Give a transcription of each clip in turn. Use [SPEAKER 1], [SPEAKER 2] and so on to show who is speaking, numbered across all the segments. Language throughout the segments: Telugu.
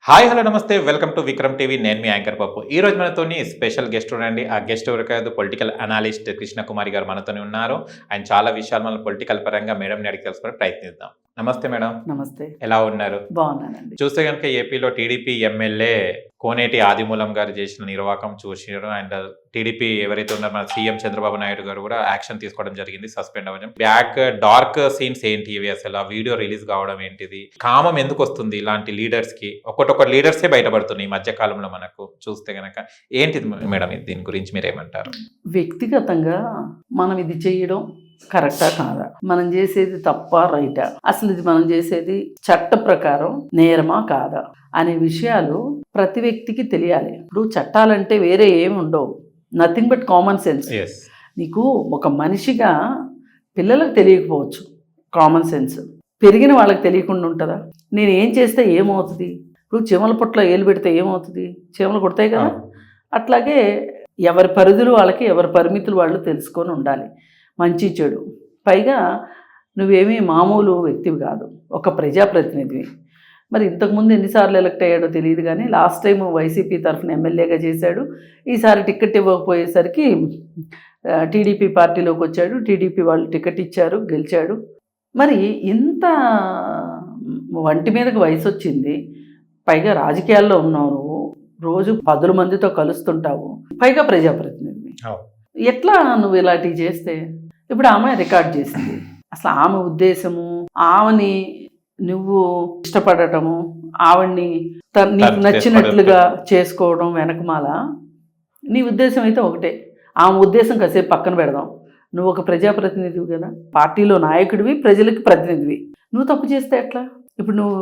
[SPEAKER 1] హాయ్ హలో నమస్తే వెల్కమ్ టు విక్రమ్ టీవీ. నేను మీ యాంకర్ పప్పు. ఈ రోజు మనతోని స్పెషల్ గెస్ట్ ఉండండి. ఆ గెస్ట్ ఎవరు కాదు, పొలిటికల్ అనలిస్ట్ కృష్ణ కుమారి గారు మనతోనే ఉన్నారు. ఆయన చాలా విషయాలు మన పొలిటికల్ పరంగా మేడం అడిగి తెలుసుకుని ప్రయత్నిద్దాం. నమస్తే మేడం.
[SPEAKER 2] నమస్తే.
[SPEAKER 1] ఎలా ఉన్నారు?
[SPEAKER 2] బాగున్నానండి.
[SPEAKER 1] చూస్తే కనుక ఏపీలో టీడీపీ ఎమ్మెల్యే కోనేటి ఆదిమూలం గారు చేసిన నిర్వాకం చూసినారు. అండ్ టీడీపీ ఎవరైతే ఉన్నారో మన సీఎం చంద్రబాబు నాయుడు గారు కూడా యాక్షన్ తీసుకోవడం జరిగింది, సస్పెండ్ అవ్వడం. బ్యాక్ డార్క్ సీన్స్ ఏంటి ఇవి, అసలు ఆ వీడియో రిలీజ్ కావడం ఏంటిది, కామం ఎందుకు వస్తుంది ఇలాంటి లీడర్స్ కి? ఒక్కొక్క లీడర్సే బయటపడుతున్నాయి ఈ మధ్య కాలంలో మనకు చూస్తే గనక. ఏంటిది మేడం దీని గురించి మీరేమంటారు?
[SPEAKER 2] వ్యక్తిగతంగా మనం ఇది చేయడం కరెక్టా కాదా, మనం చేసేది తప్ప రైటా, అసలు ఇది మనం చేసేది చట్ట ప్రకారం నేరమా కాదా అనే విషయాలు ప్రతి వ్యక్తికి తెలియాలి. ఇప్పుడు చట్టాలంటే వేరే ఏమి ఉండవు, నథింగ్ బట్ కామన్ సెన్స్. నీకు ఒక మనిషిగా పిల్లలకు తెలియకపోవచ్చు కామన్ సెన్స్, పెరిగిన వాళ్ళకి తెలియకుండా ఉంటుందా? నేను ఏం చేస్తే ఏమవుతుంది? ఇప్పుడు చీమల పుట్ల ఏలు పెడితే ఏమవుతుంది? చీమలు కొడతాయి కదా. అట్లాగే ఎవరి పరిధులు వాళ్ళకి, ఎవరి పరిమితులు వాళ్ళు తెలుసుకొని ఉండాలి, మంచి చెడు. పైగా నువ్వేమీ మామూలు వ్యక్తివి కాదు, ఒక ప్రజాప్రతినిధివి. మరి ఇంతకుముందు ఎన్నిసార్లు ఎలక్ట్ అయ్యాడో తెలియదు, కానీ లాస్ట్ టైం వైసీపీ తరఫున ఎమ్మెల్యేగా చేశాడు. ఈసారి టికెట్ ఇవ్వకపోయేసరికి టీడీపీ పార్టీలోకి వచ్చాడు. టీడీపీ వాళ్ళు టికెట్ ఇచ్చారు, గెలిచాడు. మరి ఇంత వంటి మీదకి వయసు వచ్చింది, పైగా రాజకీయాల్లో ఉన్నావు, రోజు 10 మందితో కలుస్తుంటావు, పైగా ప్రజాప్రతినిధి. ఎట్లా నువ్వు ఇలాంటివి చేస్తే? ఇప్పుడు ఆమె రికార్డ్ చేసింది. అసలు ఆమె ఉద్దేశము, ఆమెని నువ్వు ఇష్టపడటము, ఆవిడ్ని నీకు నచ్చినట్లుగా చేసుకోవడం వెనకమాల నీ ఉద్దేశం అయితే ఒకటే. ఆమె ఉద్దేశం కాసేపు పక్కన పెడదాం. నువ్వు ఒక ప్రజాప్రతినిధివి కదా, పార్టీలో నాయకుడివి, ప్రజలకి ప్రతినిధివి. నువ్వు తప్పు చేస్తే ఎట్లా? ఇప్పుడు నువ్వు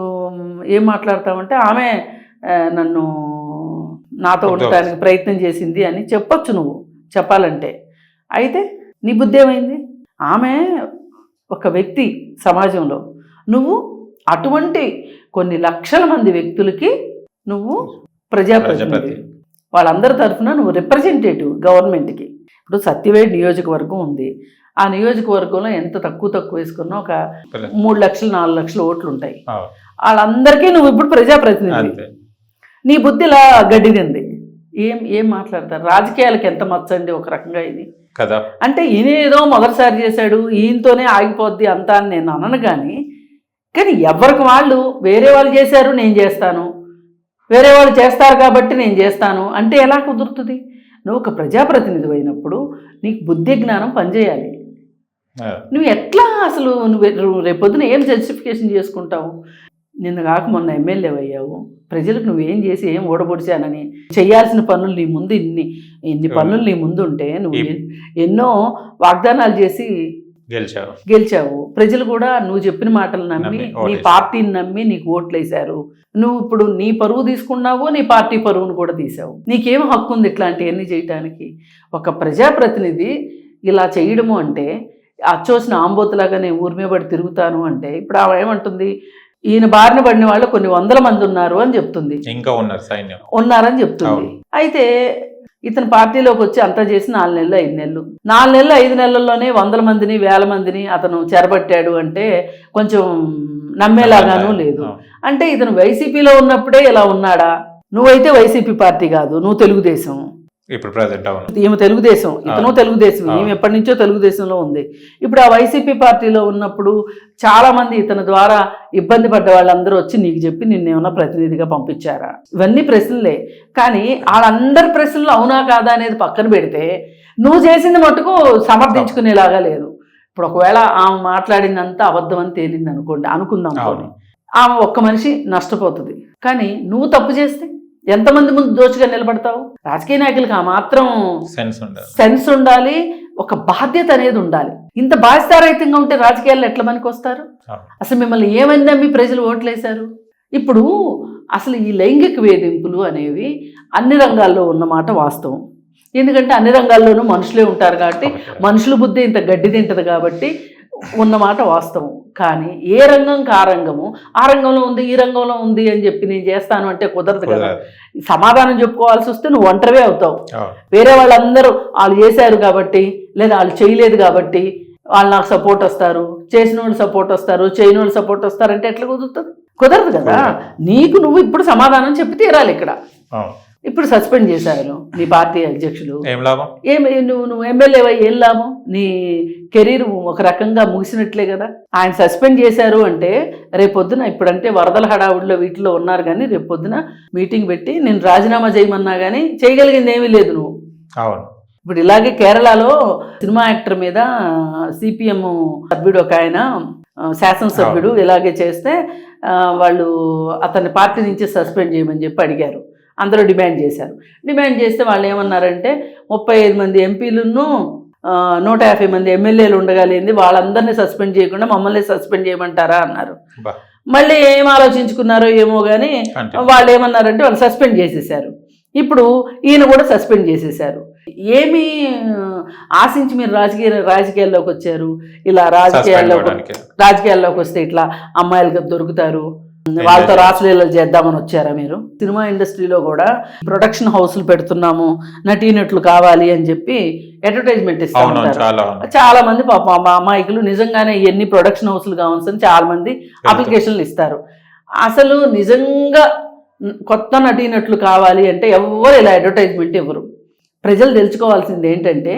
[SPEAKER 2] ఏం మాట్లాడతావంటే ఆమె నన్ను నాతో ఉండటానికి ప్రయత్నం చేసింది అని చెప్పొచ్చు నువ్వు చెప్పాలంటే. అయితే నీ బుద్ధి ఏమైంది? ఆమె ఒక వ్యక్తి సమాజంలో, నువ్వు అటువంటి కొన్ని లక్షల మంది వ్యక్తులకి నువ్వు ప్రజాప్రతినిధి, వాళ్ళందరి తరఫున నువ్వు రిప్రజెంటేటివ్ గవర్నమెంట్కి. ఇప్పుడు సత్యవేడ్ నియోజకవర్గం ఉంది, ఆ నియోజకవర్గంలో ఎంత తక్కువ వేసుకున్నా ఒక 3 లక్షలు 4 లక్షల ఓట్లు ఉంటాయి. వాళ్ళందరికీ నువ్వు ఇప్పుడు ప్రజాప్రతినిధి. నీ బుద్ధిలా గడ్డిదింది. ఏం మాట్లాడతారు? రాజకీయాలకు ఎంత మచ్చండి ఒక రకంగా ఇది
[SPEAKER 1] కదా. అంటే
[SPEAKER 2] ఈయన ఏదో మొదటిసారి చేశాడు, ఈయనతోనే ఆగిపోద్ది అంతా అని నేను అనను. కానీ ఎవరికి వాళ్ళు, వేరే వాళ్ళు చేశారు నేను చేస్తాను, వేరే వాళ్ళు చేస్తారు కాబట్టి నేను చేస్తాను అంటే ఎలా కుదురుతుంది? నువ్వు ఒక ప్రజాప్రతినిధి అయినప్పుడు నీకు బుద్ధి జ్ఞానం పనిచేయాలి. నువ్వు ఎట్లా అసలు నువ్వు రేపొద్దున ఏం జస్టిఫికేషన్ చేసుకుంటావు? నిన్న కాక మొన్న ఎమ్మెల్యే అయ్యావు, ప్రజలకు నువ్వేం చేసి ఏం ఓడబొడిచానని చేయాల్సిన పనులు నీ ముందు ఇన్ని పనులు నీ ముందు ఉంటే నువ్వు ఎన్నో వాగ్దానాలు చేసి గెలిచావు. ప్రజలు కూడా నువ్వు చెప్పిన మాటలు నమ్మి, నీ పార్టీని నమ్మి నీకు ఓట్లు వేశారు. నువ్వు ఇప్పుడు నీ పరువు తీసుకున్నావు, నీ పార్టీ పరువును కూడా తీసావు. నీకేం హక్కు ఉంది ఇట్లాంటివన్నీ చేయటానికి? ఒక ప్రజాప్రతినిధి ఇలా చేయడము అంటే అచ్చోసిన ఆంబోతులాగా నేను ఊరిమే పడి తిరుగుతాను అంటే, ఇప్పుడు ఆమె ఏమంటుంది? ఈయన బారిన పడిన వాళ్ళు కొన్ని 100 మంది ఉన్నారు అని చెప్తుంది, ఇంకా ఉన్నారని చెప్తుంది. అయితే ఇతను పార్టీలోకి వచ్చి అంతా చేసి 4 నెలలు 5 నెలలు 4 నెలలు 5 నెలల్లోనే 100 మందిని 1000 మందిని అతను చెరబట్టాడు అంటే కొంచెం నమ్మేలాగానూ లేదు. అంటే ఇతను వైసీపీలో ఉన్నప్పుడే ఇలా ఉన్నాడా? నువ్వైతే వైసీపీ పార్టీ కాదు, నువ్వు తెలుగుదేశం.
[SPEAKER 1] ఇప్పుడు ప్రెజెంట్
[SPEAKER 2] ఈమె తెలుగుదేశం, ఇతను తెలుగుదేశం. ఈమె ఎప్పటి నుంచో తెలుగుదేశంలో ఉంది. ఇప్పుడు ఆ వైసీపీ పార్టీలో ఉన్నప్పుడు చాలా మంది ఇతని ద్వారా ఇబ్బంది పడ్డ వాళ్ళందరూ వచ్చి నీకు చెప్పి నిన్నేమన్నా ప్రతినిధిగా పంపించారా? ఇవన్నీ ప్రశ్నలే. కానీ వాళ్ళందరి ప్రశ్నలు అవునా కాదా అనేది పక్కన పెడితే నువ్వు చేసింది మటుకు సమర్థించుకునేలాగా లేదు. ఇప్పుడు ఒకవేళ ఆమె మాట్లాడిందంతా అబద్ధం అని తేలింది అనుకుందాం. ఆమె ఒక్క మనిషి నష్టపోతుంది. కానీ నువ్వు తప్పు చేస్తే ఎంతమంది ముందు దోచుగా నిలబడతావు? రాజకీయ నాయకులకు ఆ మాత్రం సెన్స్ ఉండాలి, ఒక బాధ్యత అనేది ఉండాలి. ఇంత బాధ్యతారహితంగా ఉంటే రాజకీయాల్లో ఎట్లా మనకి వస్తారు? అసలు మిమ్మల్ని ఏమని నమ్మి ప్రజలు ఓట్లేశారు? ఇప్పుడు అసలు ఈ లైంగిక వేధింపులు అనేవి అన్ని రంగాల్లో ఉన్నమాట వాస్తవం. ఎందుకంటే అన్ని రంగాల్లోనూ మనుషులే ఉంటారు కాబట్టి, మనుషుల బుద్ధి ఇంత గడ్డి తింటది కాబట్టి ఉన్నమాట వాస్తవం. కానీ ఏ రంగంకి ఆ రంగము, ఆ రంగంలో ఉంది ఈ రంగంలో ఉంది అని చెప్పి నేను చేస్తాను అంటే కుదరదు కదా. సమాధానం చెప్పుకోవాల్సి వస్తే నువ్వు ఒంటరివే అవుతావు. వేరే వాళ్ళందరూ వాళ్ళు చేశారు కాబట్టి, లేదా వాళ్ళు చేయలేదు కాబట్టి వాళ్ళు నాకు సపోర్ట్ వస్తారు, చేసిన వాళ్ళు సపోర్ట్ వస్తారు, చేయని వాళ్ళు సపోర్ట్ వస్తారంటే ఎట్లా కుదురుతుంది? కుదరదు కదా. నీకు నువ్వు ఇప్పుడు సమాధానం చెప్పి తీరాలి. ఇక్కడ
[SPEAKER 1] అవును.
[SPEAKER 2] ఇప్పుడు సస్పెండ్ చేశారు నీ పార్టీ అధ్యక్షులు,
[SPEAKER 1] ఏం లాభం?
[SPEAKER 2] నువ్వు ఎమ్మెల్యే ఏం లాభం? నీ కెరీర్ ఒక రకంగా ముగిసినట్లే కదా. ఆయన సస్పెండ్ చేశారు అంటే రేపొద్దున, ఇప్పుడంటే వరదల హడావుడిలో వీటిలో ఉన్నారు, కానీ రేపొద్దున మీటింగ్ పెట్టి నేను రాజీనామా చేయమన్నా కానీ చేయగలిగింది ఏమీ లేదు నువ్వు.
[SPEAKER 1] అవును.
[SPEAKER 2] ఇప్పుడు ఇలాగే కేరళలో సినిమా యాక్టర్ మీద సిపిఎం సభ్యుడు ఒక ఆయన, శాసనసభ్యుడు ఇలాగే చేస్తే వాళ్ళు అతన్ని పార్టీ నుంచి సస్పెండ్ చేయమని చెప్పి అడిగారు. అందరూ డిమాండ్ చేశారు. డిమాండ్ చేస్తే వాళ్ళు ఏమన్నారంటే 35 మంది ఎంపీలను 150 మంది ఎమ్మెల్యేలు ఉండగలిగింది, వాళ్ళందరినీ సస్పెండ్ చేయకుండా మమ్మల్ని సస్పెండ్ చేయమంటారా అన్నారు. మళ్ళీ ఏం ఆలోచించుకున్నారో ఏమో కానీ వాళ్ళు ఏమన్నారంటే వాళ్ళు సస్పెండ్ చేసేసారు. ఇప్పుడు ఈయన కూడా సస్పెండ్ చేసేసారు. ఏమి ఆశించి మీరు రాజకీయాల్లోకి వచ్చారు? ఇలా రాజకీయాల్లోకి వస్తే ఇట్లా అమ్మాయిలకు దొరుకుతారు, వాళ్ళతో రాసలీలలు చేద్దామని వచ్చారా మీరు? సినిమా ఇండస్ట్రీలో కూడా ప్రొడక్షన్ హౌస్లు పెడుతున్నాము, నటీనటులు కావాలి అని చెప్పి అడ్వర్టైజ్మెంట్ ఇస్తూ ఉంటారు. చాలా మంది పాపం అమ్మాయికులు నిజంగానే ఎన్ని ప్రొడక్షన్ హౌస్లు కావాల్సి చాలా మంది అప్లికేషన్లు ఇస్తారు. అసలు నిజంగా కొత్త నటీనటులు కావాలి అంటే ఎవరు ఇలా అడ్వర్టైజ్మెంట్ ఇవ్వరు. ప్రజలు తెలుసుకోవాల్సింది ఏంటంటే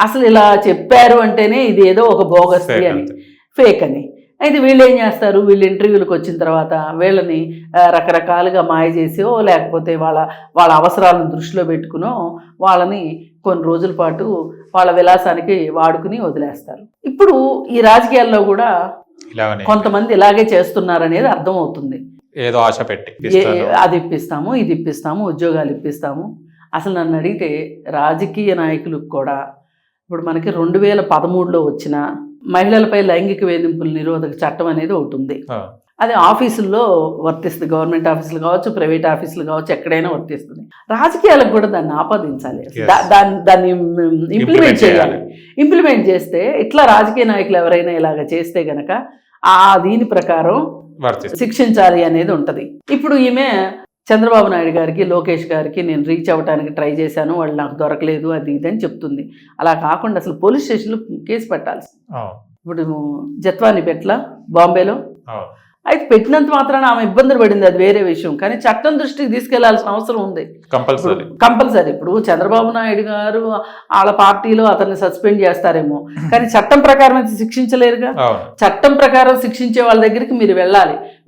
[SPEAKER 2] అసలు ఇలా చెప్పారు అంటేనే ఇది ఏదో ఒక బోగస్ అని, ఫేక్ అని. అయితే వీళ్ళు ఏం చేస్తారు, వీళ్ళు ఇంటర్వ్యూలకు వచ్చిన తర్వాత వీళ్ళని రకరకాలుగా మాయ చేసో లేకపోతే వాళ్ళ అవసరాలను దృష్టిలో పెట్టుకునో వాళ్ళని కొన్ని రోజుల పాటు వాళ్ళ విలాసానికి వాడుకుని వదిలేస్తారు. ఇప్పుడు ఈ రాజకీయాల్లో కూడా కొంతమంది ఇలాగే చేస్తున్నారనేది అర్థమవుతుంది.
[SPEAKER 1] ఏదో ఆశ పెట్టి
[SPEAKER 2] అది ఇప్పిస్తాము, ఇది ఇప్పిస్తాము, ఉద్యోగాలు ఇప్పిస్తాము. అసలు నన్ను అడిగితే రాజకీయ నాయకులకు కూడా ఇప్పుడు మనకి 2013లో వచ్చిన మహిళలపై లైంగిక వేధింపుల నిరోధక చట్టం అనేది ఒకటి ఉంది. అది ఆఫీసుల్లో వర్తిస్తుంది, గవర్నమెంట్ ఆఫీసులు కావచ్చు, ప్రైవేట్ ఆఫీసులు కావచ్చు, ఎక్కడైనా వర్తిస్తుంది. రాజకీయాలకు కూడా దాన్ని ఆపాదించాలి, దాన్ని ఇంప్లిమెంట్ చేయాలి. ఇంప్లిమెంట్ చేస్తే ఇట్లా రాజకీయ నాయకులు ఎవరైనా ఇలాగ చేస్తే గనక ఆ దీని ప్రకారం శిక్షించాలి అనేది ఉంటది. ఇప్పుడు ఈమె చంద్రబాబు నాయుడు గారికి, లోకేష్ గారికి నేను రీచ్ అవ్వడానికి ట్రై చేశాను, వాళ్ళు నాకు దొరకలేదు, అది ఇది అని చెప్తుంది. అలా కాకుండా అసలు పోలీస్ స్టేషన్లో కేసు పెట్టాల్సి. ఇప్పుడు జత్వాని పెట్ల బాంబేలో అయితే పెట్టినంత మాత్రాన ఆమె ఇబ్బందులు పడింది, అది వేరే విషయం. కానీ చట్టం దృష్టికి తీసుకెళ్లాల్సిన అవసరం ఉంది కంపల్సరీ. ఇప్పుడు చంద్రబాబు నాయుడు గారు వాళ్ళ పార్టీలో అతన్ని సస్పెండ్ చేస్తారేమో, కానీ చట్టం ప్రకారం అయితే శిక్షించలేరుగా. చట్టం ప్రకారం శిక్షించే వాళ్ళ దగ్గరికి మీరు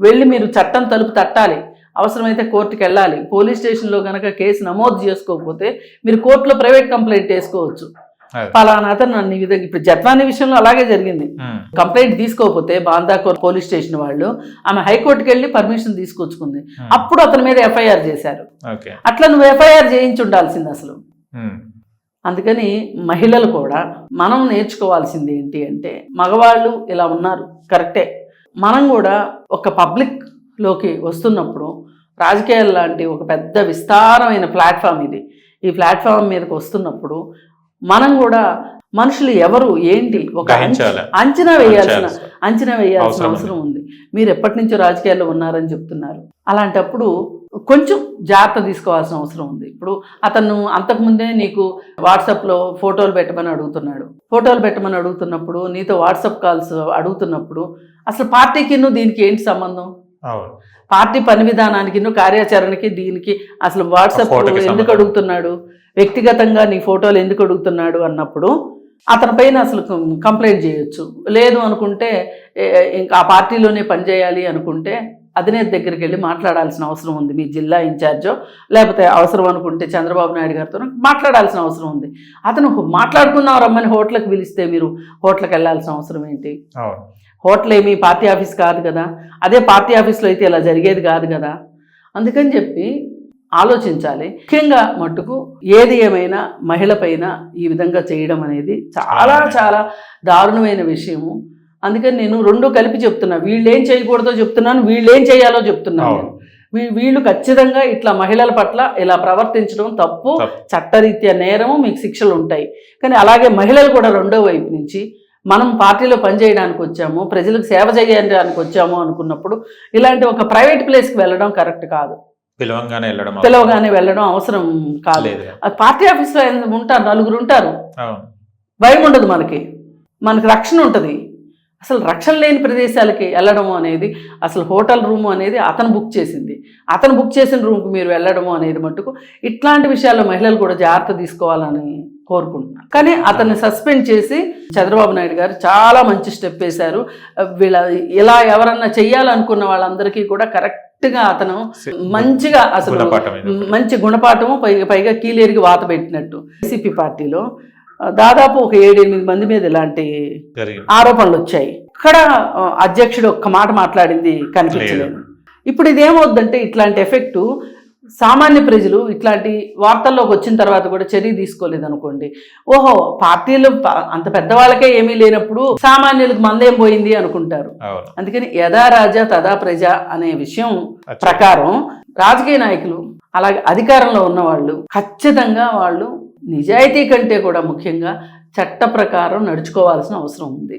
[SPEAKER 2] వెళ్ళి మీరు చట్టం తలుపు తట్టాలి, అవసరమైతే కోర్టుకు వెళ్ళాలి. పోలీస్ స్టేషన్లో కనుక కేసు నమోదు చేసుకోకపోతే మీరు కోర్టులో ప్రైవేట్ కంప్లైంట్ వేసుకోవచ్చు. ఫలానా అతను నన్ను ఈ విధంగా, ఇప్పుడు జత్వాని విషయంలో అలాగే జరిగింది. కంప్లైంట్ తీసుకోకపోతే బాందాకోర్ పోలీస్ స్టేషన్ వాళ్ళు ఆమె హైకోర్టుకి వెళ్ళి పర్మిషన్ తీసుకొచ్చుకుంది, అప్పుడు అతని మీద ఎఫ్ఐఆర్ చేశారు. అట్లా నువ్వు ఎఫ్ఐఆర్ చేయించి ఉండాల్సింది అసలు. అందుకని మహిళలు కూడా మనం నేర్చుకోవాల్సింది ఏంటి అంటే, మగవాళ్ళు ఇలా ఉన్నారు కరెక్టే, మనం కూడా ఒక పబ్లిక్ లోకి వస్తున్నప్పుడు రాజకీయాలు లాంటి ఒక పెద్ద విస్తారమైన ప్లాట్ఫామ్ ఇది, ఈ ప్లాట్ఫామ్ మీదకి వస్తున్నప్పుడు మనం కూడా మనుషులు ఎవరు ఏంటి ఒక అంచనా వేయాల్సిన అవసరం ఉంది. మీరు ఎప్పటి నుంచో రాజకీయాల్లో ఉన్నారని చెప్తున్నారు, అలాంటప్పుడు కొంచెం జాగ్రత్త తీసుకోవాల్సిన అవసరం ఉంది. ఇప్పుడు అతను అంతకుముందే నీకు వాట్సాప్లో ఫోటోలు పెట్టమని అడుగుతున్నప్పుడు నీతో వాట్సాప్ కాల్స్ అడుగుతున్నప్పుడు అసలు పార్టీకి దీనికి ఏంటి సంబంధం? పార్టీ పని విధానానికి కార్యాచరణకి దీనికి అసలు వాట్సాప్ ఎందుకు అడుగుతున్నాడు, వ్యక్తిగతంగా నీ ఫోటోలు ఎందుకు అడుగుతున్నాడు అన్నప్పుడు అతని పైన అసలు కంప్లైంట్ చేయొచ్చు. లేదు అనుకుంటే ఇంకా ఆ పార్టీలోనే పనిచేయాలి అనుకుంటే అధినేత దగ్గరికి వెళ్ళి మాట్లాడాల్సిన అవసరం ఉంది. మీ జిల్లా ఇన్ఛార్జో లేకపోతే అవసరం అనుకుంటే చంద్రబాబు నాయుడు గారితో మాట్లాడాల్సిన అవసరం ఉంది. అతను మాట్లాడుకుందాం రమ్మని హోటల్కి పిలిస్తే మీరు హోటల్కి వెళ్ళాల్సిన అవసరం ఏంటి? హోటల్ ఏమి పార్టీ ఆఫీస్ కాదు కదా, అదే పార్టీ ఆఫీస్లో అయితే ఇలా జరిగేది కాదు కదా. అందుకని చెప్పి ఆలోచించాలి. ముఖ్యంగా మట్టుకు ఏది ఏమైనా మహిళ పైన ఈ విధంగా చేయడం అనేది చాలా చాలా దారుణమైన విషయము. అందుకని నేను రెండు కలిపి చెప్తున్నా, వీళ్ళేం చేయకూడదో చెప్తున్నాను, వీళ్ళేం చేయాలో చెప్తున్నాను. వీళ్ళు ఖచ్చితంగా ఇట్లా మహిళల పట్ల ఇలా ప్రవర్తించడం తప్పు, చట్టరీత్యా నేరము, మీకు శిక్షలు ఉంటాయి. కానీ అలాగే మహిళలు కూడా రెండో వైపు నుంచి మనం పార్టీలో పనిచేయడానికి వచ్చాము, ప్రజలకు సేవ చేయడానికి వచ్చాము అనుకున్నప్పుడు ఇలాంటి ఒక ప్రైవేట్ ప్లేస్కి వెళ్ళడం కరెక్ట్ కాదు. పిలవగానే వెళ్ళడం అవసరం కాదు. పార్టీ ఆఫీస్లో ఉంటారు, 4 ఉంటారు, భయం ఉండదు, మనకి రక్షణ ఉంటుంది. అసలు రక్షణ లేని ప్రదేశాలకి వెళ్ళడము అనేది, అసలు హోటల్ రూము అనేది అతను బుక్ చేసింది, అతను బుక్ చేసిన రూమ్కి మీరు వెళ్ళడము అనేది మట్టుకు ఇట్లాంటి విషయాల్లో మహిళలు కూడా జాగ్రత్త తీసుకోవాలని కోరుకుంటున్నాను. కానీ అతన్ని సస్పెండ్ చేసి చంద్రబాబు నాయుడు గారు చాలా మంచి స్టెప్ వేశారు. ఇలా ఎవరన్నా చెయ్యాలనుకున్న వాళ్ళందరికీ కూడా కరెక్ట్గా అతను మంచిగా అసలు మంచి గుణపాఠము పైగా కీలేరికి వాత పెట్టినట్టు. వైసీపీ పార్టీలో దాదాపు ఒక 7-8 మంది మీద ఇలాంటి ఆరోపణలు వచ్చాయి. ఇక్కడ అధ్యక్షుడు ఒక్క మాట మాట్లాడింది కనిపించలేదు. ఇప్పుడు ఇదేమవుద్దంటే ఇట్లాంటి ఎఫెక్టు సామాన్య ప్రజలు ఇట్లాంటి వార్తల్లోకి వచ్చిన తర్వాత కూడా చర్య తీసుకోలేదు అనుకోండి, ఓహో పార్టీలు అంత పెద్దవాళ్ళకే ఏమీ లేనప్పుడు సామాన్యులకు మందేం పోయింది అనుకుంటారు. అందుకని యథా రాజా తదా ప్రజ అనే విషయం ప్రకారం రాజకీయ నాయకులు అలాగే అధికారంలో ఉన్నవాళ్ళు ఖచ్చితంగా వాళ్ళు నిజాయితీ కంటే కూడా ముఖ్యంగా చట్ట ప్రకారం నడుచుకోవాల్సిన అవసరం ఉంది.